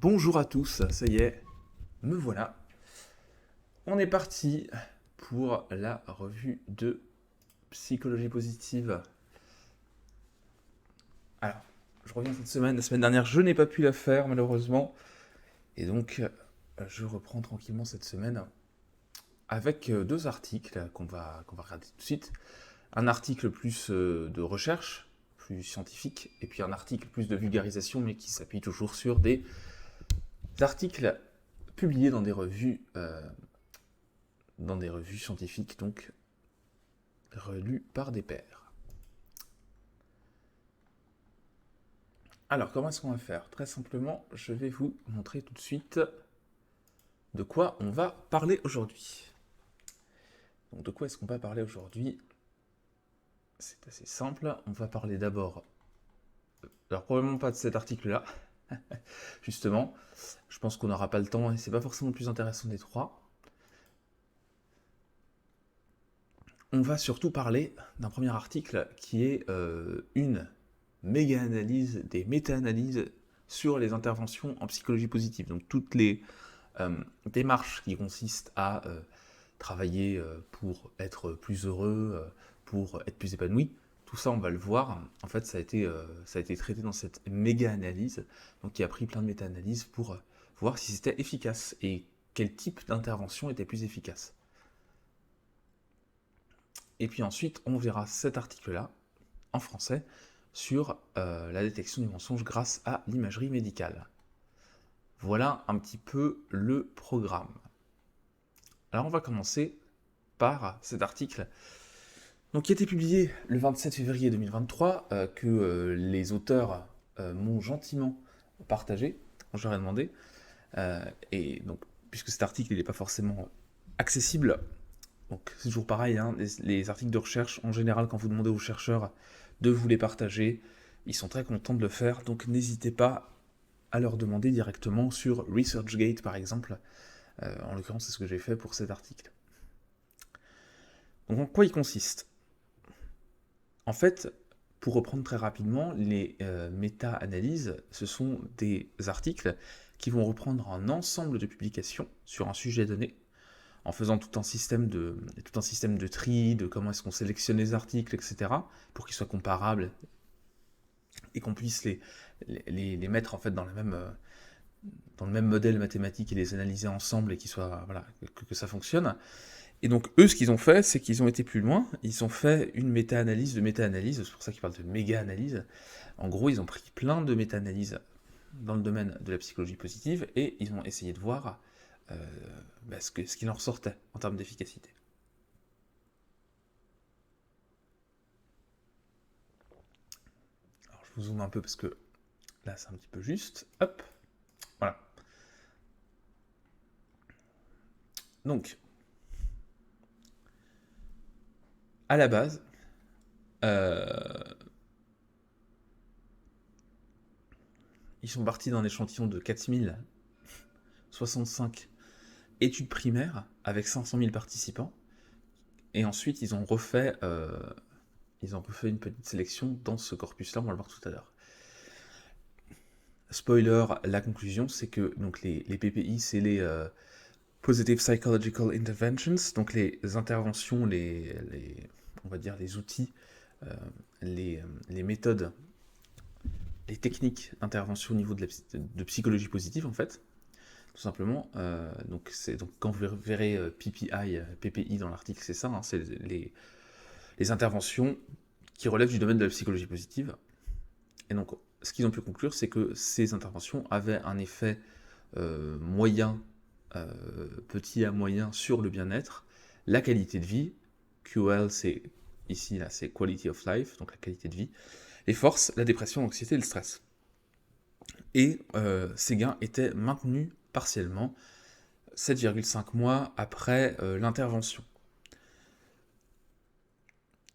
Bonjour à tous, ça y est, me voilà. On est parti pour la revue de psychologie positive. Alors, je reviens cette semaine. La semaine dernière, je n'ai pas pu la faire malheureusement. Et donc, je reprends tranquillement cette semaine avec deux articles qu'on va regarder tout de suite. Un article plus de recherche, plus scientifique, et puis un article plus de vulgarisation, mais qui s'appuie toujours sur des articles publiés dans des revues scientifiques, donc relus par des pairs. Alors, comment est-ce qu'on va faire? Très simplement, je vais vous montrer tout de suite de quoi on va parler aujourd'hui. Donc, de quoi est-ce qu'on va parler aujourd'hui? C'est assez simple. On va parler d'abord, alors probablement pas de cet article-là, justement. Je pense qu'on n'aura pas le temps et c'est pas forcément le plus intéressant des trois. On va surtout parler d'un premier article qui est une méga-analyse, des méta-analyses sur les interventions en psychologie positive. Donc toutes les démarches qui consistent à travailler pour être plus heureux, pour être plus épanoui, tout ça on va le voir. En fait ça a été traité dans cette méga-analyse, donc qui a pris plein de méta-analyses pour voir si c'était efficace et quel type d'intervention était plus efficace. Et puis ensuite, on verra cet article-là, en français, sur la détection du mensonge grâce à l'imagerie médicale. Voilà un petit peu le programme. Alors on va commencer par cet article donc, qui a été publié le 27 février 2023, que les auteurs m'ont gentiment partagé, je leur ai demandé. Et donc, puisque cet article n'est pas forcément accessible, donc c'est toujours pareil, hein, les articles de recherche, en général, quand vous demandez aux chercheurs de vous les partager, ils sont très contents de le faire, donc n'hésitez pas à leur demander directement sur ResearchGate par exemple. En l'occurrence, c'est ce que j'ai fait pour cet article. Donc en quoi il consiste? En fait, pour reprendre très rapidement, les méta-analyses, ce sont des articles qui vont reprendre un ensemble de publications sur un sujet donné, en faisant tout un système de tri, de comment est-ce qu'on sélectionne les articles, etc., pour qu'ils soient comparables et qu'on puisse les mettre en fait dans le même modèle mathématique et les analyser ensemble et voilà, que ça fonctionne. Et donc eux, ce qu'ils ont fait, c'est qu'ils ont été plus loin, ils ont fait une méta-analyse de méta-analyse, c'est pour ça qu'ils parlent de méga-analyse. En gros, ils ont pris plein de méta-analyses dans le domaine de la psychologie positive et ils ont essayé de voir ce qu'il en ressortait en termes d'efficacité. Alors je vous zoome un peu parce que là c'est un petit peu juste. Hop, voilà. Donc, à la base, euh, ils sont partis d'un échantillon de 4065 études primaires avec 500 000 participants. Et ensuite, ils ont refait une petite sélection dans ce corpus-là, on va le voir tout à l'heure. Spoiler, la conclusion, c'est que donc les PPI, c'est les Positive Psychological Interventions, donc les interventions, on va dire les outils, euh, les méthodes, les techniques d'intervention au niveau de psychologie positive, en fait, tout simplement. Donc quand vous verrez PPI dans l'article, c'est ça, hein, c'est les interventions qui relèvent du domaine de la psychologie positive. Et donc, ce qu'ils ont pu conclure, c'est que ces interventions avaient un effet moyen, petit à moyen, sur le bien-être, la qualité de vie. QL, c'est ici, là, c'est Quality of Life, donc la qualité de vie. Les forces, la dépression, l'anxiété et le stress. Et ces gains étaient maintenus partiellement 7,5 mois après l'intervention.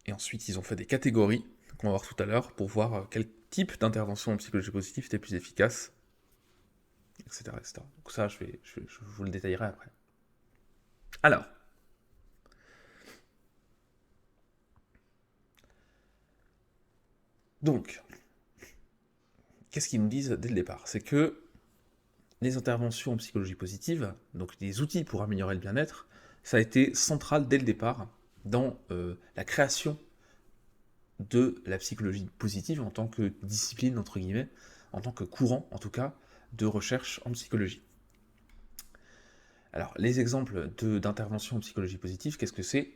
Et ensuite, ils ont fait des catégories, qu'on va voir tout à l'heure, pour voir quel type d'intervention en psychologie positive était plus efficace, etc. etc. Donc ça, je vous le détaillerai après. Alors, donc, qu'est-ce qu'ils nous disent dès le départ? C'est que les interventions en psychologie positive, donc des outils pour améliorer le bien-être, ça a été central dès le départ dans la création de la psychologie positive en tant que discipline, entre guillemets, en tant que courant, en tout cas, de recherche en psychologie. Alors, les exemples d'intervention en psychologie positive, qu'est-ce que c'est?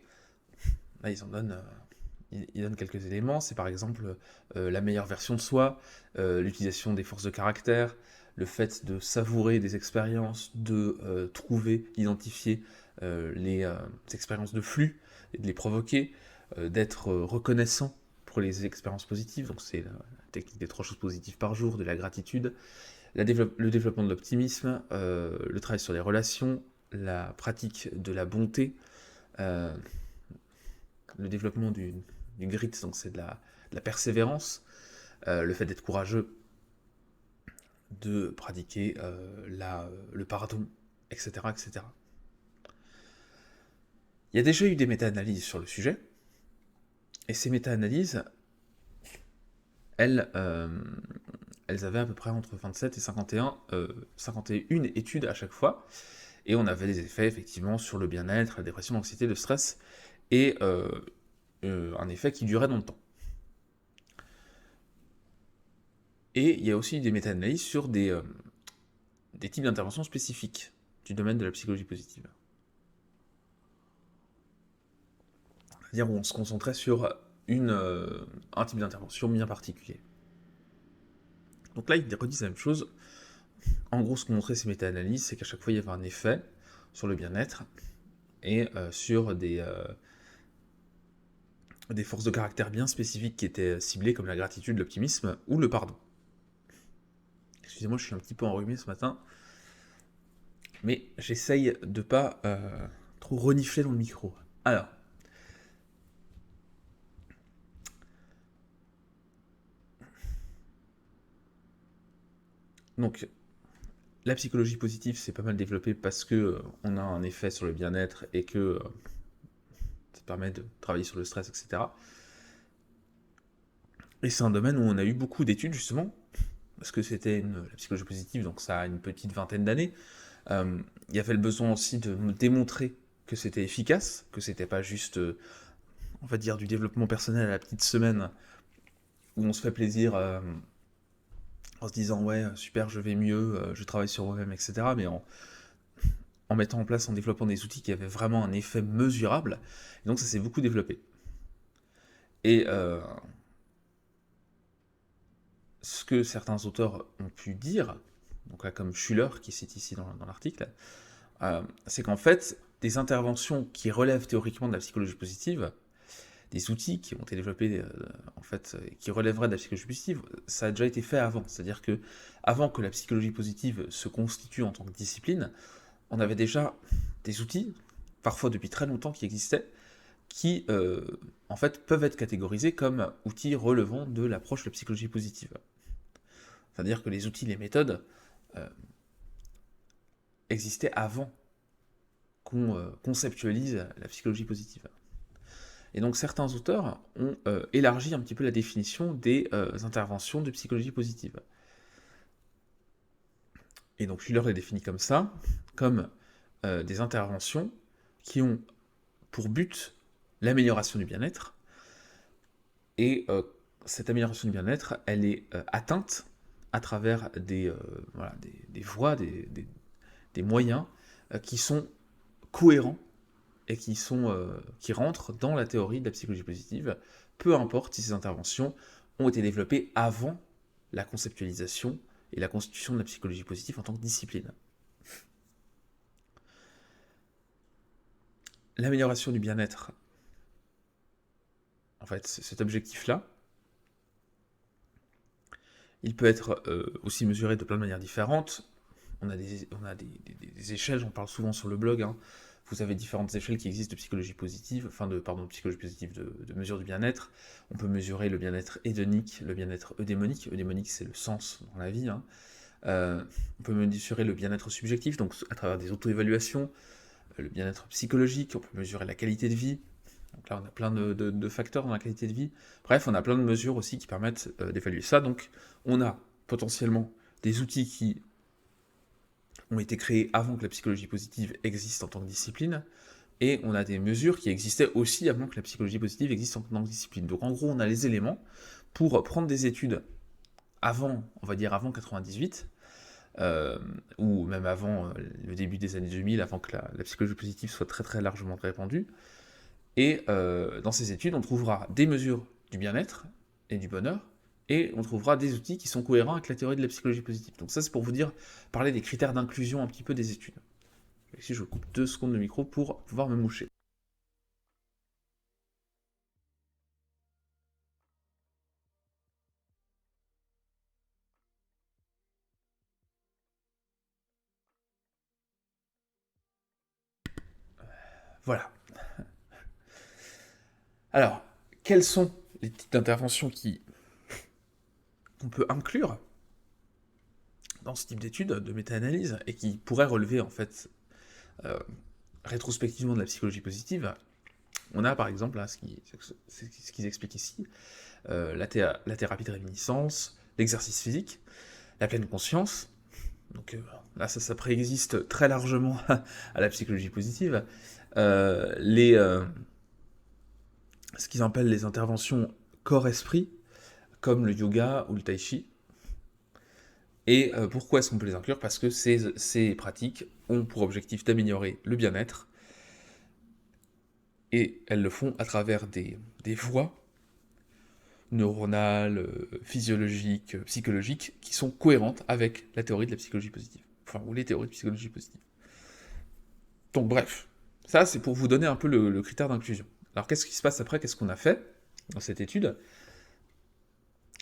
Là, ils donnent quelques éléments. C'est par exemple la meilleure version de soi, l'utilisation des forces de caractère, le fait de savourer des expériences, de trouver, d'identifier les expériences de flux, et de les provoquer, d'être reconnaissant pour les expériences positives. Donc c'est la technique des 3 choses positives par jour, de la gratitude, le développement de l'optimisme, le travail sur les relations, la pratique de la bonté, euh, le développement du grit, donc c'est de la persévérance, le fait d'être courageux, de pratiquer le pardon, etc., etc. Il y a déjà eu des méta-analyses sur le sujet, et ces méta-analyses, elles avaient à peu près entre 27 et 51 études à chaque fois, et on avait des effets effectivement sur le bien-être, la dépression, l'anxiété, le stress, et un effet qui durait dans le temps. Et il y a aussi des méta-analyses sur des types d'interventions spécifiques du domaine de la psychologie positive. C'est-à-dire où on se concentrait sur un type d'intervention bien particulier. Donc là, ils redisent la même chose. En gros, ce qu'ont montré ces méta-analyses, c'est qu'à chaque fois, il y avait un effet sur le bien-être et sur des forces de caractère bien spécifiques qui étaient ciblées, comme la gratitude, l'optimisme ou le pardon. Excusez-moi, je suis un petit peu enrhumé ce matin, mais j'essaye de pas trop renifler dans le micro. Alors, donc, la psychologie positive, c'est pas mal développé parce que on a un effet sur le bien-être et que ça permet de travailler sur le stress, etc. Et c'est un domaine où on a eu beaucoup d'études, justement, parce que c'était la psychologie positive, donc ça a une petite vingtaine d'années. Il y avait le besoin aussi de me démontrer que c'était efficace, que c'était pas juste, on va dire, du développement personnel à la petite semaine, où on se fait plaisir en se disant ouais, super, je vais mieux, je travaille sur moi-même, etc. Mais en mettant en place, en développant des outils qui avaient vraiment un effet mesurable. Et donc ça s'est beaucoup développé. Et ce que certains auteurs ont pu dire, donc là comme Schuller qui cite ici dans l'article, c'est qu'en fait, des interventions qui relèvent théoriquement de la psychologie positive, des outils qui ont été développés en fait, qui relèveraient de la psychologie positive, ça a déjà été fait avant. C'est-à-dire que avant que la psychologie positive se constitue en tant que discipline, on avait déjà des outils, parfois depuis très longtemps, qui existaient, qui en fait peuvent être catégorisés comme outils relevant de l'approche de la psychologie positive. C'est-à-dire que les outils, les méthodes existaient avant qu'on conceptualise la psychologie positive. Et donc certains auteurs ont élargi un petit peu la définition des interventions de psychologie positive. Et donc Schuller les définit comme ça, comme des interventions qui ont pour but l'amélioration du bien-être. Et cette amélioration du bien-être, elle est atteinte à travers des voies, des moyens qui sont cohérents et qui rentrent dans la théorie de la psychologie positive, peu importe si ces interventions ont été développées avant la conceptualisation et la constitution de la psychologie positive en tant que discipline. L'amélioration du bien-être, en fait, cet objectif-là, il peut être aussi mesuré de plein de manières différentes. On a des échelles, j'en parle souvent sur le blog, hein. Vous avez différentes échelles qui existent de psychologie positive, psychologie positive de mesure du bien-être. On peut mesurer le bien-être hédonique, le bien-être eudémonique. Eudémonique, c'est le sens dans la vie, hein. On peut mesurer le bien-être subjectif, donc à travers des auto-évaluations, le bien-être psychologique, on peut mesurer la qualité de vie. Donc là, on a plein de facteurs dans la qualité de vie. Bref, on a plein de mesures aussi qui permettent d'évaluer ça. Donc, on a potentiellement des outils qui ont été créées avant que la psychologie positive existe en tant que discipline, et on a des mesures qui existaient aussi avant que la psychologie positive existe en tant que discipline. Donc en gros, on a les éléments pour prendre des études avant, on va dire avant 98, ou même avant le début des années 2000, avant que la psychologie positive soit très très largement répandue. Et dans ces études, on trouvera des mesures du bien-être et du bonheur, et on trouvera des outils qui sont cohérents avec la théorie de la psychologie positive. Donc ça, c'est pour vous dire, parler des critères d'inclusion un petit peu des études. Ici, je coupe 2 secondes le micro pour pouvoir me moucher. Voilà. Alors, quels sont les types d'interventions qu'on peut inclure dans ce type d'études de méta-analyse et qui pourraient relever en fait euh, rétrospectivement de la psychologie positive? On a par exemple là, ce qu'ils expliquent ici, la thérapie de réminiscence, l'exercice physique, la pleine conscience. Donc là, ça préexiste très largement à la psychologie positive. Ce qu'ils appellent les interventions corps-esprit, comme le yoga ou le tai chi. Et pourquoi est-ce qu'on peut les inclure? Parce que ces pratiques ont pour objectif d'améliorer le bien-être, et elles le font à travers des voies neuronales, physiologiques, psychologiques, qui sont cohérentes avec la théorie de la psychologie positive. Enfin, ou les théories de psychologie positive. Donc bref, ça c'est pour vous donner un peu le critère d'inclusion. Alors qu'est-ce qui se passe après? Qu'est-ce qu'on a fait dans cette étude?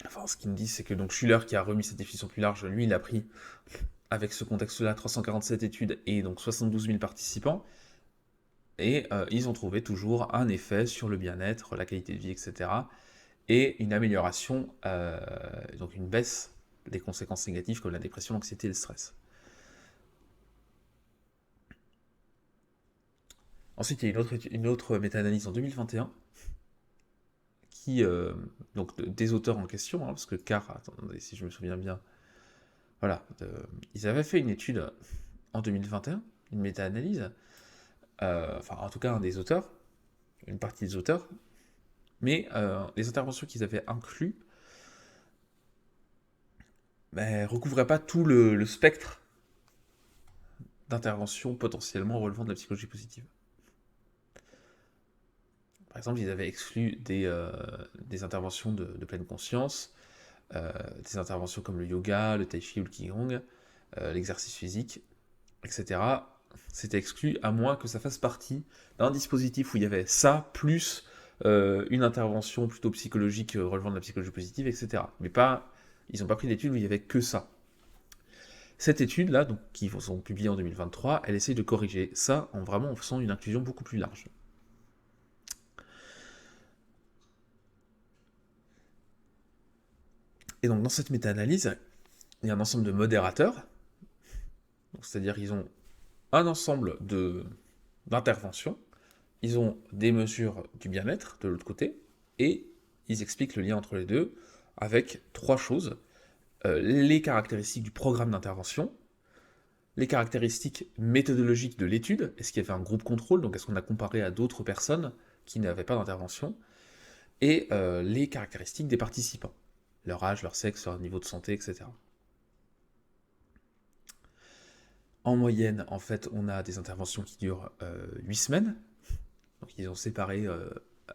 Enfin, ce qu'ils me disent, c'est que donc Schuller, qui a remis cette définition plus large, lui, il a pris, avec ce contexte-là, 347 études et donc 72 000 participants, et ils ont trouvé toujours un effet sur le bien-être, la qualité de vie, etc., et une amélioration, donc une baisse des conséquences négatives comme la dépression, l'anxiété et le stress. Ensuite, il y a une autre méta-analyse en 2021 qui, donc des auteurs en question, hein, parce que Carr, attendez, si je me souviens bien, voilà, ils avaient fait une étude en 2021, une méta-analyse, enfin en tout cas un des auteurs, une partie des auteurs, mais les interventions qu'ils avaient inclus ne recouvraient pas tout le spectre d'interventions potentiellement relevant de la psychologie positive. Par exemple, ils avaient exclu des interventions de pleine conscience, des interventions comme le yoga, le tai chi ou le qigong, l'exercice physique, etc. C'était exclu à moins que ça fasse partie d'un dispositif où il y avait ça, plus une intervention plutôt psychologique relevant de la psychologie positive, etc. Mais pas, ils n'ont pas pris d'étude où il y avait que ça. Cette étude-là, donc, qui sont publiées en 2023, elle essaye de corriger ça en faisant une inclusion beaucoup plus large. Et donc dans cette méta-analyse, il y a un ensemble de modérateurs, c'est-à-dire ils ont un ensemble d'interventions, ils ont des mesures du bien-être de l'autre côté, et ils expliquent le lien entre les deux avec 3 choses. Les caractéristiques du programme d'intervention, les caractéristiques méthodologiques de l'étude, est-ce qu'il y avait un groupe contrôle, donc est-ce qu'on a comparé à d'autres personnes qui n'avaient pas d'intervention, et les caractéristiques des participants, leur âge, leur sexe, leur niveau de santé, etc. En moyenne, en fait, on a des interventions qui durent 8 semaines, donc ils ont séparé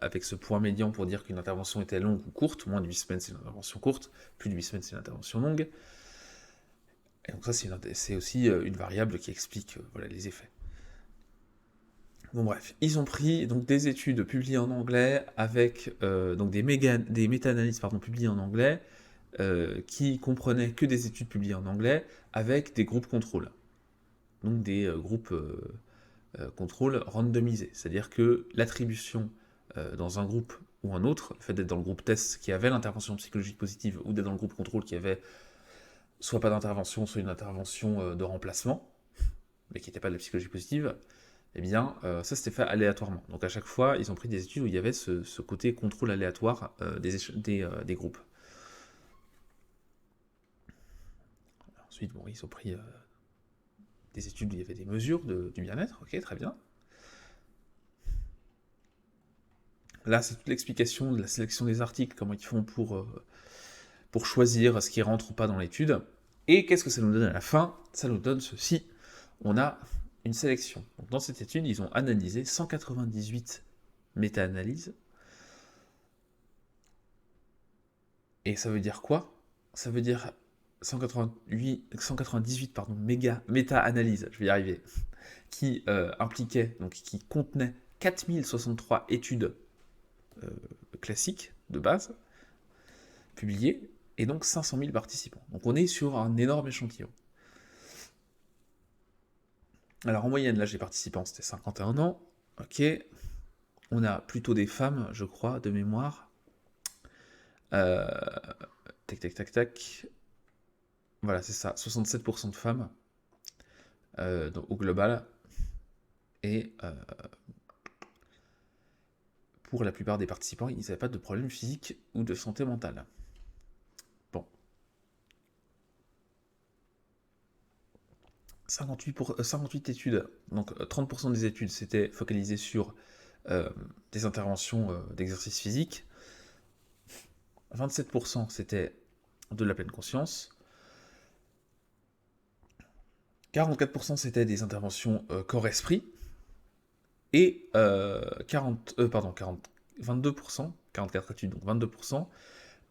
avec ce point médian pour dire qu'une intervention était longue ou courte. Moins de 8 semaines, c'est une intervention courte, plus de 8 semaines, c'est une intervention longue. Et donc ça, c'est aussi une variable qui explique voilà, les effets. Bon bref, ils ont pris donc des études publiées en anglais avec donc des méta-analyses publiées en anglais qui comprenaient que des études publiées en anglais avec des groupes contrôle. Donc des groupes contrôle randomisés. C'est-à-dire que l'attribution dans un groupe ou un autre, le fait d'être dans le groupe test qui avait l'intervention psychologique positive ou d'être dans le groupe contrôle qui avait soit pas d'intervention, soit une intervention de remplacement, mais qui n'était pas de la psychologie positive, eh bien, ça s'était fait aléatoirement. Donc à chaque fois, ils ont pris des études où il y avait ce côté contrôle aléatoire des groupes. Ensuite, bon, ils ont pris des études où il y avait des mesures du bien-être, ok, très bien. Là, c'est toute l'explication de la sélection des articles, comment ils font pour choisir ce qui rentre ou pas dans l'étude. Et qu'est-ce que ça nous donne à la fin? Ça nous donne ceci. On a une sélection. Donc, dans cette étude, ils ont analysé 198 méta-analyses. Et ça veut dire quoi? Ça veut dire 198 méta-analyses, je vais y arriver, qui impliquaient, donc qui contenaient 4063 études classiques de base, publiées, et donc 500 000 participants. Donc on est sur un énorme échantillon. Alors en moyenne, l'âge des participants, c'était 51 ans. Ok. On a plutôt des femmes, je crois, de mémoire. Tac, tac, tac, tac. Voilà, c'est ça. 67% de femmes donc, au global. Et pour la plupart des participants, ils n'avaient pas de problème physique ou de santé mentale. Bon. 58 études, donc 30% des études, c'était focalisé sur des interventions d'exercice physique. 27%, c'était de la pleine conscience. 44%, c'était des interventions corps-esprit. Et 22%, 44 études, donc 22%.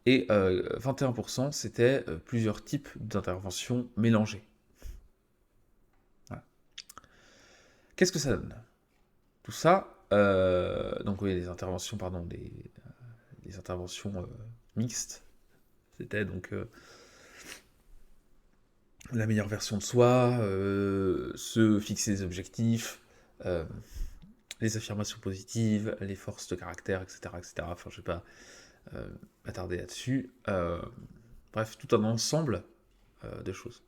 Et 21%, c'était plusieurs types d'interventions mélangées. Voilà. Qu'est-ce que ça donne? Tout ça, donc oui, les interventions, des interventions mixtes, c'était donc la meilleure version de soi, se fixer des objectifs, les affirmations positives, les forces de caractère, etc. etc. Enfin, je ne vais pas m'attarder là-dessus. Bref, tout un ensemble de choses.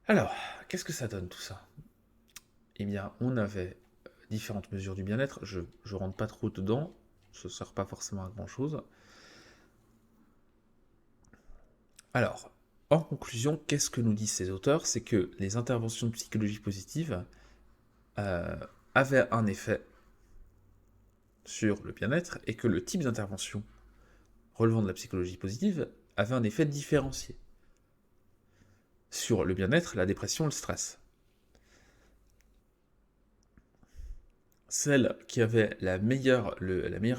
Alors, qu'est-ce que ça donne tout ça? Eh bien, on avait différentes mesures du bien-être. Je ne rentre pas trop dedans, ça ne sert pas forcément à grand-chose. Alors, en conclusion, qu'est-ce que nous disent ces auteurs? C'est que les interventions de psychologie positive avaient un effet sur le bien-être et que le type d'intervention relevant de la psychologie positive avait un effet différencié sur le bien-être, la dépression et le stress. Celle qui avait la meilleure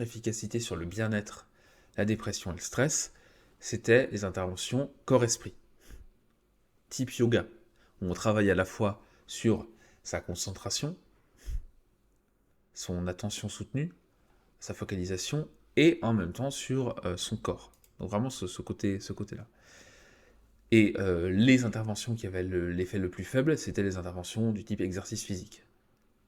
efficacité sur le bien-être, la dépression et le stress, c'était les interventions corps-esprit, type yoga, où on travaille à la fois sur sa concentration, son attention soutenue, sa focalisation, et en même temps sur son corps. Donc vraiment ce côté-là. Et les interventions qui avaient l'effet le plus faible, c'était les interventions du type exercice physique.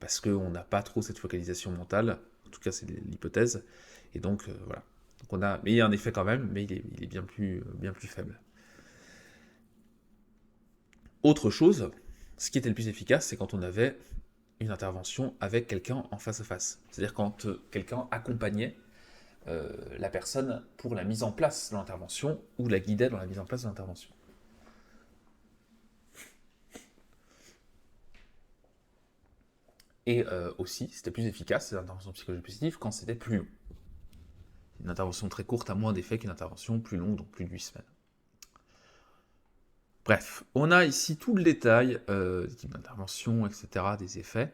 Parce qu'on n'a pas trop cette focalisation mentale, en tout cas c'est l'hypothèse, et donc voilà. Donc mais il y a un effet quand même, mais il est bien plus faible. Autre chose, ce qui était le plus efficace, c'est quand on avait une intervention avec quelqu'un en face à face. C'est-à-dire quand quelqu'un accompagnait la personne pour la mise en place de l'intervention ou la guidait dans la mise en place de l'intervention. Et aussi, c'était plus efficace, ces interventions psychologiques positives, quand c'était plus long. Une intervention très courte a moins d'effet qu'une intervention plus longue, donc plus de 8 semaines. Bref, on a ici tout le détail des types d'intervention, etc., des effets.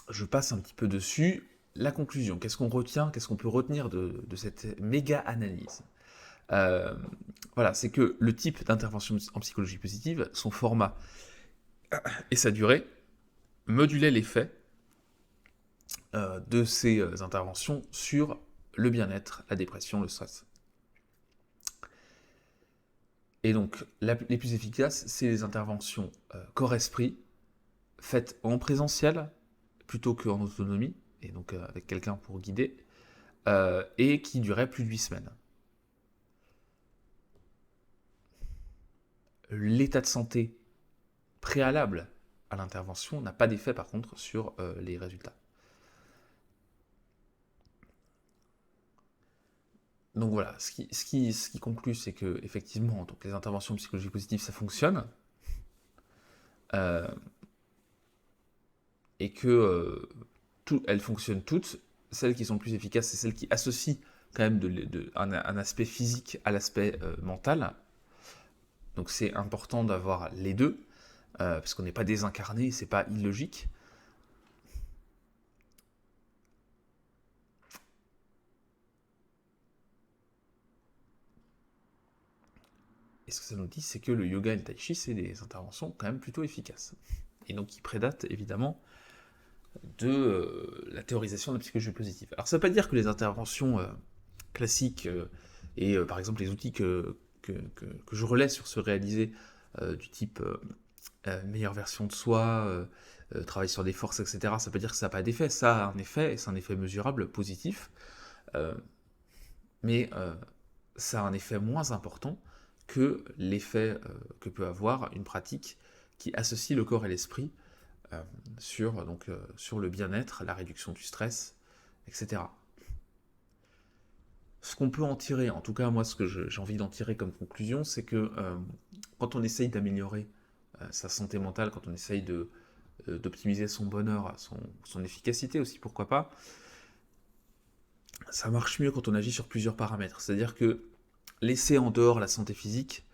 Je passe un petit peu dessus. La conclusion, qu'est-ce qu'on retient, qu'est-ce qu'on peut retenir de cette méga-analyse? Voilà, c'est que le type d'intervention en psychologie positive, son format et sa durée, modulaient l'effet de ces interventions sur le bien-être, la dépression, le stress. Et donc, les plus efficaces, c'est les interventions corps-esprit, faites en présentiel, plutôt qu'en autonomie, et donc avec quelqu'un pour guider, et qui duraient plus de 8 semaines. L'état de santé préalable à l'intervention n'a pas d'effet par contre sur les résultats. Donc voilà, ce qui conclut, c'est que effectivement, donc les interventions en psychologie positive, ça fonctionne, euh, et que elles fonctionnent toutes. Celles qui sont le plus efficaces, c'est celles qui associent quand même un aspect physique à l'aspect mental. Donc c'est important d'avoir les deux, parce qu'on n'est pas désincarné, c'est pas illogique. Et ce que ça nous dit, c'est que le yoga et le tai chi, c'est des interventions quand même plutôt efficaces. Et donc qui prédatent évidemment de la théorisation de la psychologie positive. Alors ça ne veut pas dire que les interventions classiques et par exemple les outils que je relais sur se réaliser du type meilleure version de soi, travail sur des forces, etc., ça peut dire que ça n'a pas d'effet. Ça a un effet, et c'est un effet mesurable, positif, euh, mais ça a un effet moins important que l'effet que peut avoir une pratique qui associe le corps et l'esprit sur le bien-être, la réduction du stress, etc. Ce qu'on peut en tirer, en tout cas moi ce que j'ai envie d'en tirer comme conclusion, c'est que quand on essaye d'améliorer sa santé mentale, quand on essaye d'optimiser son bonheur, son efficacité aussi, pourquoi pas, ça marche mieux quand on agit sur plusieurs paramètres. C'est-à-dire que laisser en dehors la santé physique,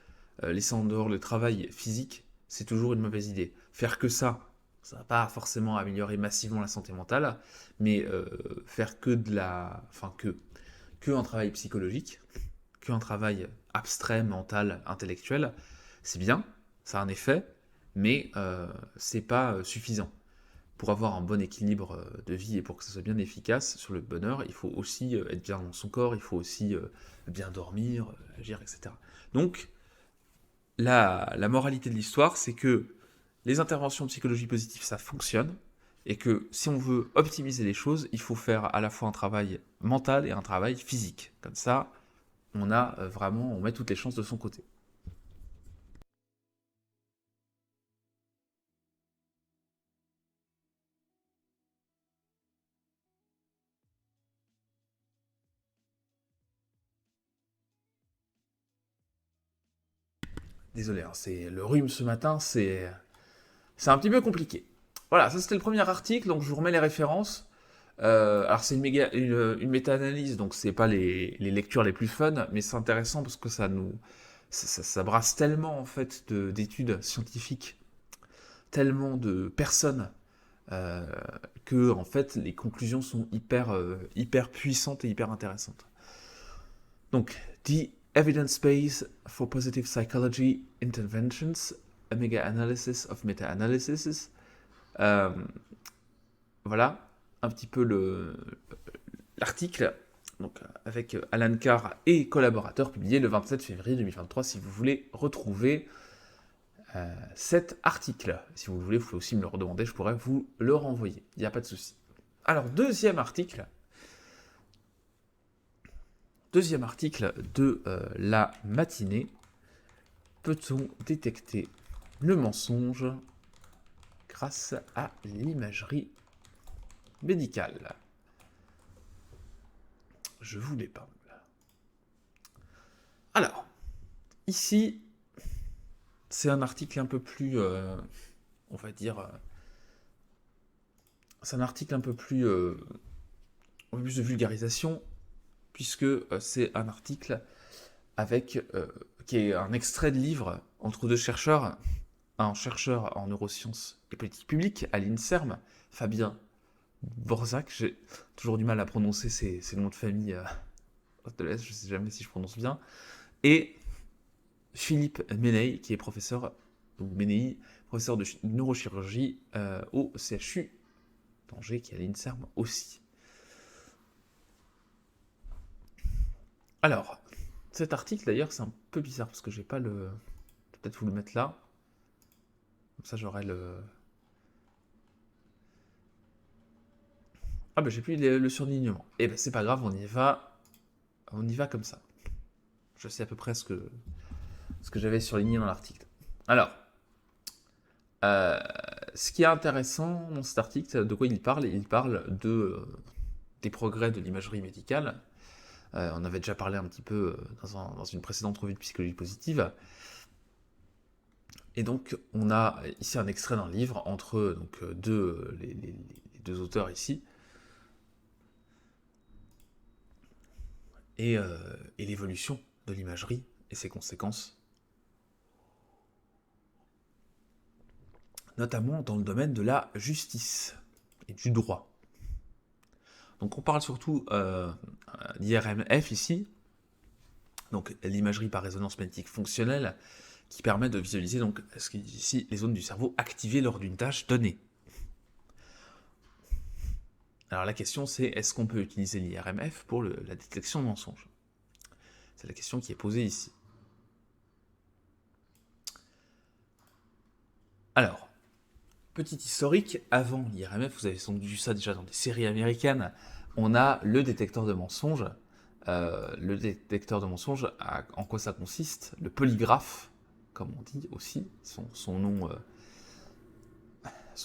laisser en dehors le travail physique, c'est toujours une mauvaise idée. Faire que ça ne va pas forcément améliorer massivement la santé mentale, mais faire que un travail psychologique, qu'un travail abstrait, mental, intellectuel, c'est bien, ça a un effet, mais c'est pas suffisant. Pour avoir un bon équilibre de vie et pour que ça soit bien efficace sur le bonheur, il faut aussi être bien dans son corps, il faut aussi bien dormir, agir, etc. Donc, la moralité de l'histoire, c'est que les interventions de psychologie positive, ça fonctionne, et que si on veut optimiser les choses, il faut faire à la fois un travail mental et un travail physique. Comme ça, on met toutes les chances de son côté. Désolé, hein, c'est le rhume ce matin, c'est un petit peu compliqué. Voilà, ça c'était le premier article, donc je vous remets les références. Alors c'est une méta-analyse, donc c'est pas les lectures les plus fun, mais c'est intéressant parce que ça brasse tellement en fait d'études scientifiques, tellement de personnes euh, que en fait les conclusions sont hyper puissantes et hyper intéressantes. Donc, The Evidence Base for Positive Psychology Interventions, a Mega-Analysis of Meta-Analysis. Euh, voilà, un petit peu l'article, donc avec Alan Carr et collaborateurs, publié le 27 février 2023, si vous voulez retrouver cet article. Si vous le voulez, vous pouvez aussi me le redemander, je pourrais vous le renvoyer, il n'y a pas de souci. Alors, deuxième article de la matinée, peut-on détecter le mensonge grâce à l'imagerie médicale? Je vous l'épingle. Alors, ici, c'est un article un peu plus, on va dire, c'est un article un peu plus de vulgarisation, puisque c'est un article qui est un extrait de livre entre deux chercheurs, un chercheur en neurosciences et politique publique à l'INSERM, Fabien Borzak, j'ai toujours du mal à prononcer ces noms de famille de l'Est, je ne sais jamais si je prononce bien, et Philippe Méney, qui est professeur, ou Ménei, professeur de neurochirurgie au CHU d'Angers, qui est à l'INSERM aussi. Alors, cet article d'ailleurs, c'est un peu bizarre parce que j'ai pas le. Peut-être vous le mettre là. Comme ça, j'aurai le. Ah, bah j'ai plus le surlignement. Eh ben, c'est pas grave, on y va. On y va comme ça. Je sais à peu près ce que j'avais surligné dans l'article. Alors, euh, ce qui est intéressant dans cet article, de quoi il parle? Il parle des progrès de l'imagerie médicale On avait déjà parlé un petit peu dans une précédente revue de psychologie positive. Et donc, on a ici un extrait d'un livre entre donc, les deux auteurs ici, et l'évolution de l'imagerie et ses conséquences, notamment dans le domaine de la justice et du droit. Donc on parle surtout d'IRMF ici, donc l'imagerie par résonance magnétique fonctionnelle, qui permet de visualiser donc ce qui dit ici les zones du cerveau activées lors d'une tâche donnée. Alors la question c'est, est-ce qu'on peut utiliser l'IRMF pour la détection de mensonges? C'est la question qui est posée ici. Alors, petit historique, avant l'IRMF, vous avez sans doute vu ça déjà dans des séries américaines, on a le détecteur de mensonges. Le détecteur de mensonges, en quoi ça consiste? Le polygraphe, comme on dit aussi, son nom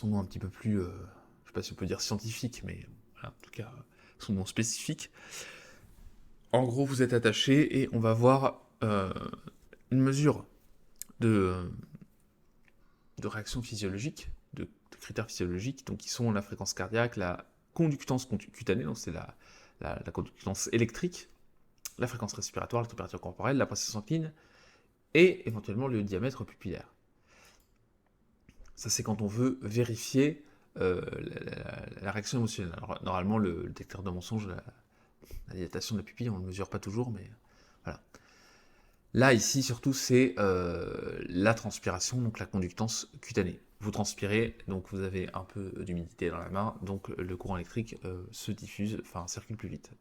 un petit peu plus, je ne sais pas si on peut dire scientifique, mais voilà, en tout cas son nom spécifique. En gros, vous êtes attaché et on va voir une mesure de réaction physiologique, de critères physiologiques, donc qui sont la fréquence cardiaque, la conductance cutanée, donc c'est la conductance électrique, la fréquence respiratoire, la température corporelle, la pression sanguine, et éventuellement le diamètre pupillaire. Ça, c'est quand on veut vérifier la réaction émotionnelle. Alors, normalement, le détecteur de mensonges, la dilatation de la pupille, on ne le mesure pas toujours, mais voilà. Là, ici, surtout, c'est la transpiration, donc la conductance cutanée. Vous transpirez, donc vous avez un peu d'humidité dans la main, donc le courant électrique se diffuse, enfin circule plus vite.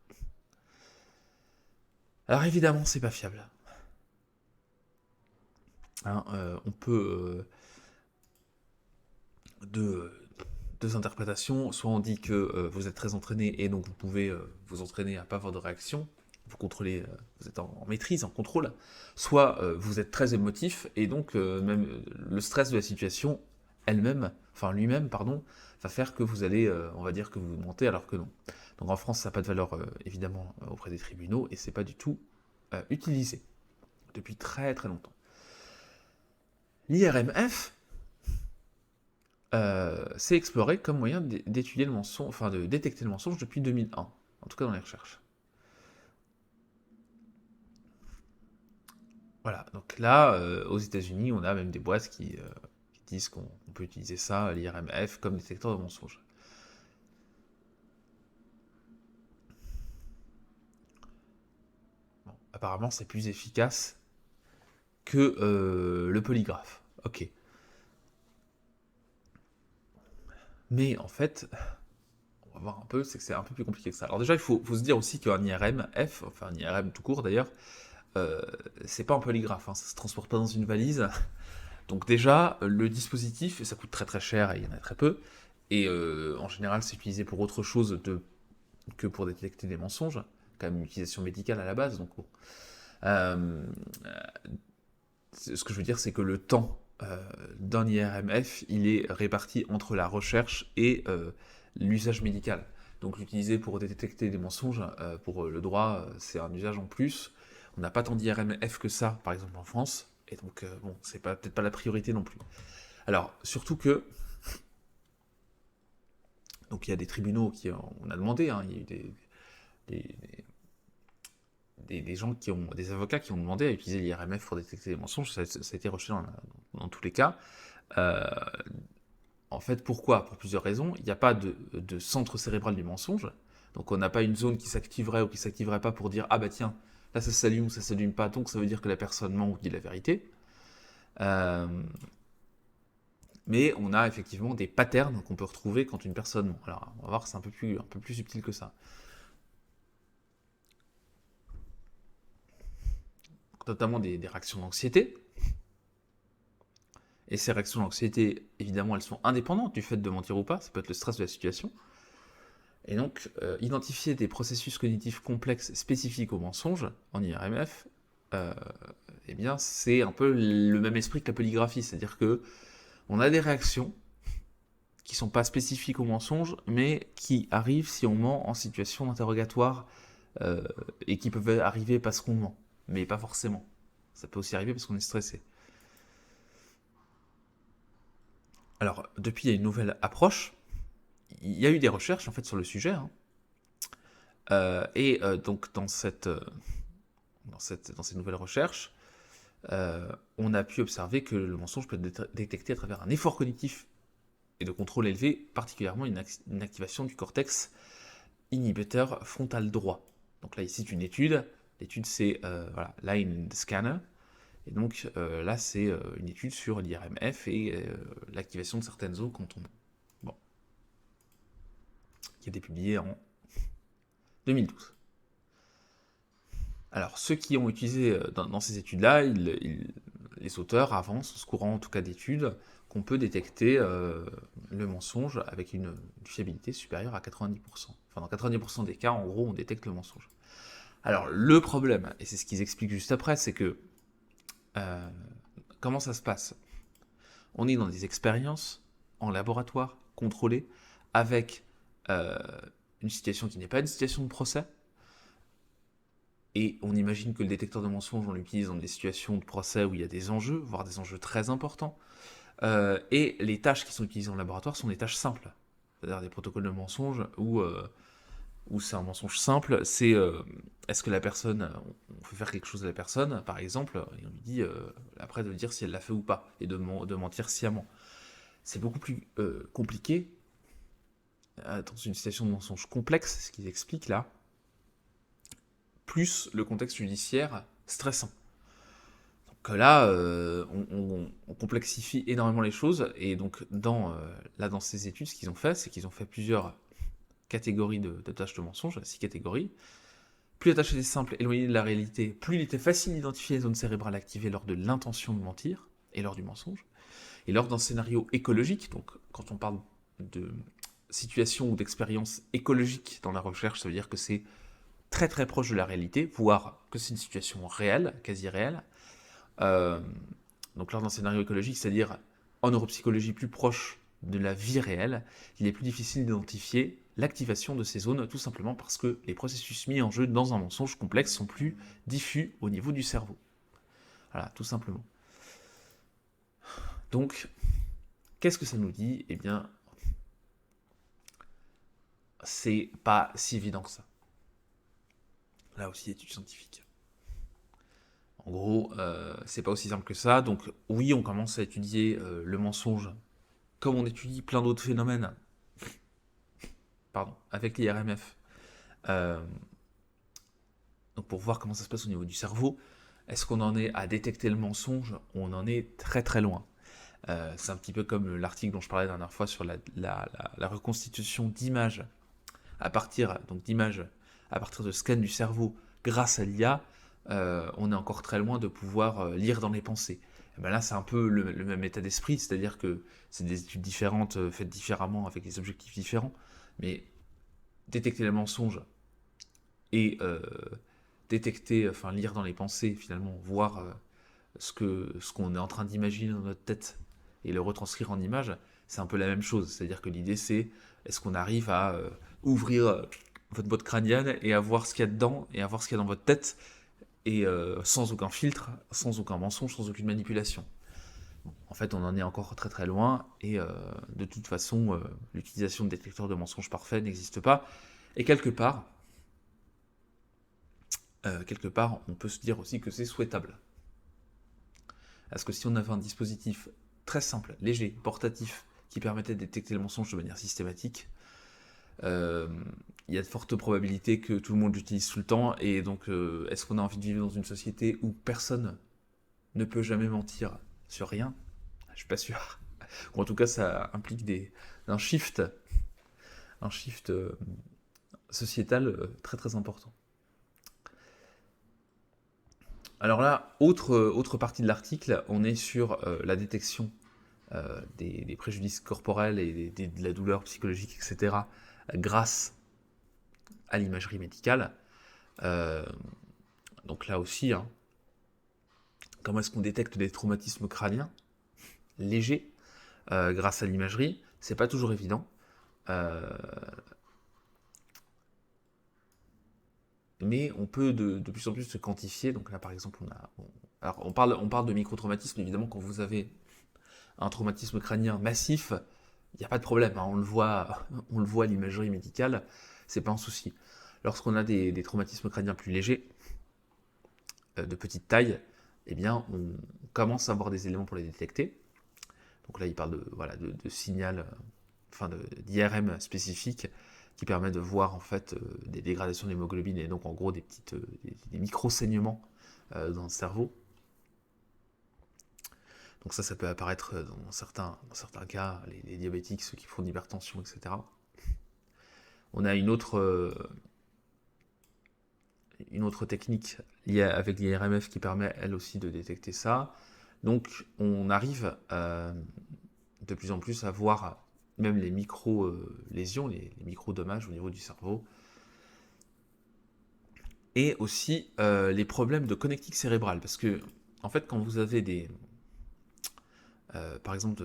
Alors évidemment, c'est pas fiable. Hein, on peut deux interprétations. Soit on dit que vous êtes très entraîné et donc vous pouvez vous entraîner à pas avoir de réaction, vous contrôlez, vous êtes en maîtrise, en contrôle. Soit vous êtes très émotif et donc même le stress de la situation lui-même, va faire que vous allez, on va dire que vous mentez alors que non. Donc en France, ça n'a pas de valeur évidemment auprès des tribunaux et c'est pas du tout utilisé depuis très très longtemps. L'IRMF, c'est exploré comme moyen d'étudier le mensonge, enfin de détecter le mensonge depuis 2001, en tout cas dans les recherches. Voilà, donc là, aux États-Unis, on a même des boîtes qui disent qu'on peut utiliser ça, l'IRMF, comme détecteur de mensonges. Bon, apparemment, c'est plus efficace que le polygraphe. Ok. Mais en fait, on va voir un peu, c'est que c'est un peu plus compliqué que ça. Alors déjà, il faut se dire aussi qu'un IRMF, enfin un IRM tout court d'ailleurs, c'est pas un polygraphe, hein, ça se transporte pas dans une valise. Donc déjà, le dispositif, ça coûte très très cher et il y en a très peu. Et en général, c'est utilisé pour autre chose que pour détecter des mensonges. Quand même une utilisation médicale à la base. Donc bon. Ce que je veux dire, c'est que le temps d'un IRMF, il est réparti entre la recherche et l'usage médical. Donc l'utiliser pour détecter des mensonges, pour le droit, c'est un usage en plus. On n'a pas tant d'IRMF que ça, par exemple en France. Et donc, bon, c'est peut-être pas la priorité non plus. Alors, surtout que... Donc il y a des tribunaux qui... On a demandé, hein, il y a eu des gens qui ont... Des avocats qui ont demandé à utiliser l'IRMF pour détecter des mensonges. Ça a été rejeté dans tous les cas. En fait, pourquoi? Pour plusieurs raisons. Il n'y a pas de centre cérébral du mensonge. Donc on n'a pas une zone qui s'activerait ou qui ne s'activerait pas pour dire « Ah bah tiens, là ça s'allume ou ça ne s'allume pas, donc ça veut dire que la personne ment ou dit la vérité. » Mais on a effectivement des patterns qu'on peut retrouver quand une personne ment. Alors on va voir que c'est un peu plus subtil que ça. Notamment des réactions d'anxiété. Et ces réactions d'anxiété, évidemment, elles sont indépendantes du fait de mentir ou pas, ça peut être le stress de la situation. Et donc, identifier des processus cognitifs complexes spécifiques au mensonge, en IRMF, eh bien, c'est un peu le même esprit que la polygraphie, c'est-à-dire que on a des réactions qui ne sont pas spécifiques au mensonge, mais qui arrivent si on ment en situation d'interrogatoire et qui peuvent arriver parce qu'on ment, mais pas forcément. Ça peut aussi arriver parce qu'on est stressé. Alors, depuis, il y a une nouvelle approche. Il y a eu des recherches en fait sur le sujet, hein. Donc dans ces nouvelles recherches, on a pu observer que le mensonge peut être détecté à travers un effort cognitif et de contrôle élevé, particulièrement une activation du cortex inhibiteur frontal droit. Donc là, ici, c'est une étude. L'étude, c'est voilà, Line Scanner. Et donc là, c'est une étude sur l'IRMF et l'activation de certaines zones quand on... Bon. Qui a été publiée en 2012. Alors, ceux qui ont utilisé dans ces études-là, les auteurs avancent, ce courant en tout cas d'études, qu'on peut détecter le mensonge avec une fiabilité supérieure à 90%. Enfin, dans 90% des cas, en gros, on détecte le mensonge. Alors, le problème, et c'est ce qu'ils expliquent juste après, c'est que comment ça se passe? On est dans des expériences en laboratoire, contrôlées, avec une situation qui n'est pas une situation de procès, et on imagine que le détecteur de mensonges, on l'utilise dans des situations de procès où il y a des enjeux, voire des enjeux très importants. Et les tâches qui sont utilisées en laboratoire sont des tâches simples. C'est-à-dire des protocoles de mensonges où c'est un mensonge simple. C'est est-ce que la personne, on fait faire quelque chose à la personne, par exemple, et on lui dit après de dire si elle l'a fait ou pas, et de mentir sciemment. C'est beaucoup plus compliqué dans une situation de mensonge complexe, ce qu'ils expliquent là, plus le contexte judiciaire stressant. Donc là, on complexifie énormément les choses, et donc dans ces études, ce qu'ils ont fait, c'est qu'ils ont fait plusieurs catégories de tâches de mensonges, 6 catégories. Plus la tâche était simple, éloignée de la réalité, plus il était facile d'identifier les zones cérébrales activées lors de l'intention de mentir, et lors du mensonge. Et lors d'un scénario écologique, donc quand on parle de situation ou d'expérience écologique dans la recherche, ça veut dire que c'est très très proche de la réalité, voire que c'est une situation réelle, quasi réelle. Donc lors d'un scénario écologique, c'est-à-dire en neuropsychologie plus proche de la vie réelle, il est plus difficile d'identifier l'activation de ces zones, tout simplement parce que les processus mis en jeu dans un mensonge complexe sont plus diffus au niveau du cerveau. Voilà, tout simplement. Donc, qu'est-ce que ça nous dit? Eh bien, c'est pas si évident que ça. Là aussi, études scientifiques. En gros, c'est pas aussi simple que ça. Donc, oui, on commence à étudier le mensonge comme on étudie plein d'autres phénomènes, avec l'IRMF. Donc, pour voir comment ça se passe au niveau du cerveau, est-ce qu'on en est à détecter le mensonge? On en est très très loin. C'est un petit peu comme l'article dont je parlais la dernière fois sur la reconstitution d'images à partir de scans du cerveau grâce à l'IA. On est encore très loin de pouvoir lire dans les pensées. Et ben là, c'est un peu le même état d'esprit, c'est-à-dire que c'est des études différentes, faites différemment, avec des objectifs différents, mais détecter les mensonges et lire dans les pensées, finalement, voir ce qu'on est en train d'imaginer dans notre tête et le retranscrire en image, c'est un peu la même chose. C'est-à-dire que l'idée, c'est est-ce qu'on arrive à ouvrir votre boîte crânienne et à voir ce qu'il y a dedans et à voir ce qu'il y a dans votre tête, et sans aucun filtre, sans aucun mensonge, sans aucune manipulation. En fait, on en est encore très très loin, et de toute façon, l'utilisation de détecteurs de mensonges parfaits n'existe pas. Et quelque part, on peut se dire aussi que c'est souhaitable. Parce que si on avait un dispositif très simple, léger, portatif, qui permettait de détecter le mensonge de manière systématique, il y a de fortes probabilités que tout le monde l'utilise tout le temps. Et donc, est-ce qu'on a envie de vivre dans une société où personne ne peut jamais mentir sur rien? Je suis pas sûr. Ou en tout cas, ça implique un shift sociétal très très important. Alors là, autre partie de l'article, on est sur la détection des préjudices corporels et de la douleur psychologique, etc., grâce à l'imagerie médicale. Donc là aussi, hein, comment est-ce qu'on détecte des traumatismes crâniens légers grâce à l'imagerie? C'est pas toujours évident. mais on peut de plus en plus se quantifier. Donc là, par exemple, alors on parle de micro-traumatisme, évidemment, quand vous avez un traumatisme crânien massif, il n'y a pas de problème, hein, on le voit, on le voit à l'imagerie médicale, c'est pas un souci. Lorsqu'on a des traumatismes crâniens plus légers, de petite taille, eh bien, on commence à avoir des éléments pour les détecter. Donc là, il parle de signal, d'IRM spécifique qui permet de voir en fait des dégradations d'hémoglobine et donc en gros des micro-saignements dans le cerveau. Donc ça peut apparaître dans certains cas, les diabétiques, ceux qui font de l'hypertension, etc. On a une autre technique liée avec l'IRMF qui permet elle aussi de détecter ça. Donc on arrive de plus en plus à voir même les micro-lésions, les micro-dommages au niveau du cerveau. Et aussi les problèmes de connectique cérébrale. Parce que, en fait, quand vous avez par exemple,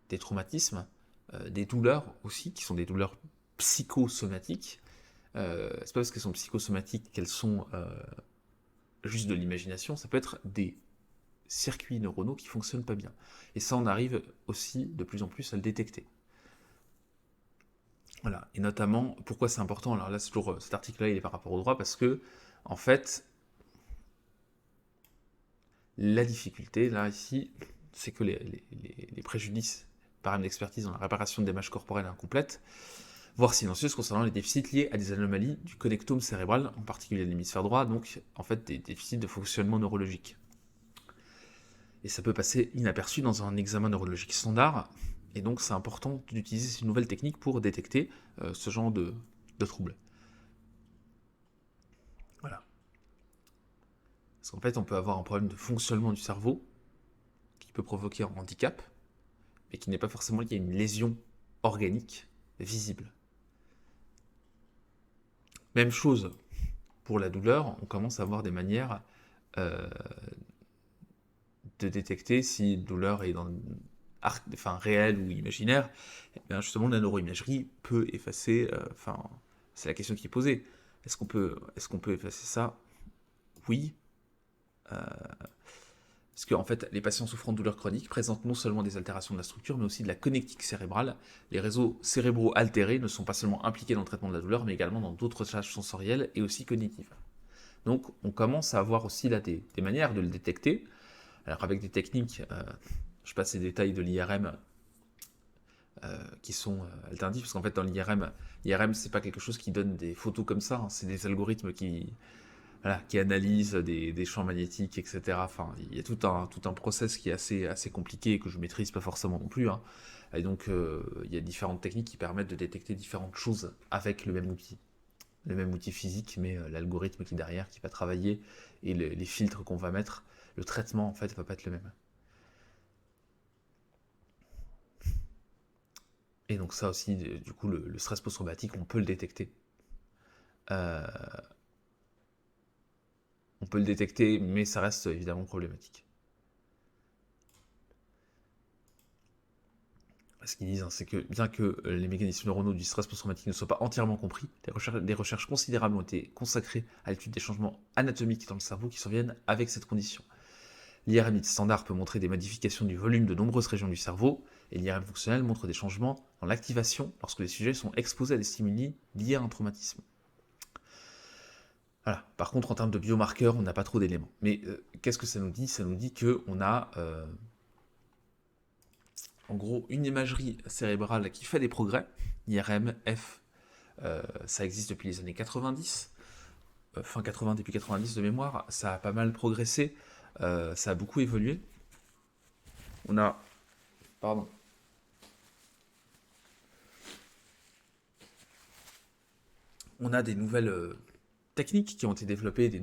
des traumatismes, des douleurs aussi, qui sont des douleurs psychosomatiques, c'est pas parce qu'elles sont psychosomatiques qu'elles sont juste de l'imagination, ça peut être des circuits neuronaux qui fonctionnent pas bien. Et ça, on arrive aussi de plus en plus à le détecter. Voilà. Et notamment, pourquoi c'est important? Alors là, cet article-là, il est par rapport au droit parce que, en fait, la difficulté, là, ici, c'est que les préjudices par une expertise dans la réparation de dommages corporels incomplètes, voire silencieuses concernant les déficits liés à des anomalies du connectome cérébral, en particulier de l'hémisphère droit, donc en fait des déficits de fonctionnement neurologique. Et ça peut passer inaperçu dans un examen neurologique standard, et donc c'est important d'utiliser ces nouvelles techniques pour détecter ce genre de troubles. Voilà. Parce qu'en fait, on peut avoir un problème de fonctionnement du cerveau qui peut provoquer un handicap, mais qui n'est pas forcément lié à une lésion organique visible. Même chose pour la douleur, on commence à avoir des manières de détecter si une douleur est réelle ou imaginaire. Et bien justement, la neuroimagerie peut effacer. C'est la question qui est posée. Est-ce qu'on peut effacer ça? Oui. Parce qu'en fait, les patients souffrant de douleurs chroniques présentent non seulement des altérations de la structure, mais aussi de la connectique cérébrale. Les réseaux cérébraux altérés ne sont pas seulement impliqués dans le traitement de la douleur, mais également dans d'autres tâches sensorielles et aussi cognitives. Donc, on commence à avoir aussi là des manières de le détecter. Alors, avec des techniques, je passe les détails de l'IRM qui sont alternatives, parce qu'en fait, dans l'IRM, c'est pas quelque chose qui donne des photos comme ça, hein, c'est des algorithmes qui analysent des champs magnétiques, etc. Enfin, il y a tout un process qui est assez compliqué et que je maîtrise pas forcément non plus. Hein. Et donc, il y a différentes techniques qui permettent de détecter différentes choses avec le même outil physique, mais l'algorithme qui est derrière, qui va travailler, et les filtres qu'on va mettre, le traitement, en fait, va pas être le même. Et donc ça aussi, du coup, le stress post-traumatique, on peut le détecter. On peut le détecter, mais ça reste évidemment problématique. Ce qu'ils disent, hein, c'est que bien que les mécanismes neuronaux du stress post-traumatique ne soient pas entièrement compris, des recherches considérables ont été consacrées à l'étude des changements anatomiques dans le cerveau qui surviennent avec cette condition. L'IRM standard peut montrer des modifications du volume de nombreuses régions du cerveau, et l'IRM fonctionnel montre des changements dans l'activation lorsque les sujets sont exposés à des stimuli liés à un traumatisme. Voilà. Par contre, en termes de biomarqueurs, on n'a pas trop d'éléments. Mais qu'est-ce que ça nous dit? Ça nous dit qu'on a en gros une imagerie cérébrale qui fait des progrès. IRM, F, ça existe depuis les années 90, fin 80, début 90 de mémoire. Ça a pas mal progressé, ça a beaucoup évolué. On a... Pardon. On a des nouvelles techniques qui ont été développées, des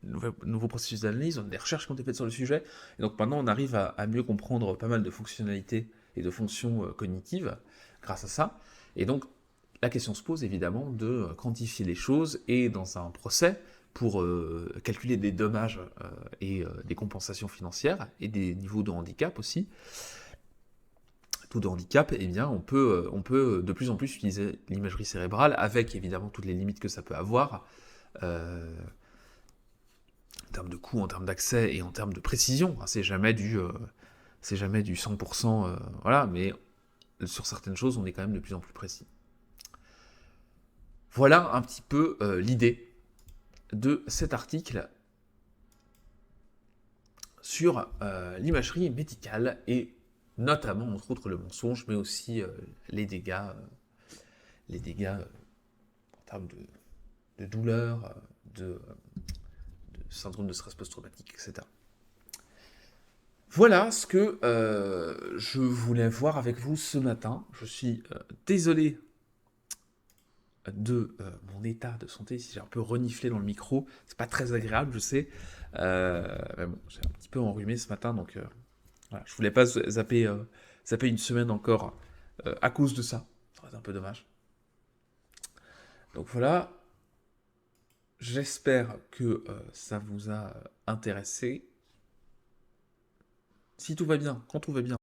nouveaux processus d'analyse, des recherches qui ont été faites sur le sujet. Et donc maintenant, on arrive à mieux comprendre pas mal de fonctionnalités et de fonctions cognitives grâce à ça. Et donc, la question se pose évidemment de quantifier les choses et dans un procès pour calculer des dommages et des compensations financières et des niveaux de handicap aussi. Taux de handicap, eh bien, on peut de plus en plus utiliser l'imagerie cérébrale avec évidemment toutes les limites que ça peut avoir. en termes de coût, en termes d'accès et en termes de précision. C'est jamais du 100%, voilà, mais sur certaines choses, on est quand même de plus en plus précis. Voilà un petit peu l'idée de cet article sur l'imagerie médicale et notamment, entre autres, le mensonge, mais aussi les dégâts en termes de douleur, de syndrome de stress post-traumatique, etc. Voilà ce que je voulais voir avec vous ce matin. Je suis désolé de mon état de santé, si j'ai un peu reniflé dans le micro, c'est pas très agréable, je sais. Mais bon, j'ai un petit peu enrhumé ce matin, donc voilà, je voulais pas zapper une semaine encore à cause de ça. Ça aurait été un peu dommage. Donc voilà, j'espère que ça vous a intéressé. Si tout va bien, quand tout va bien,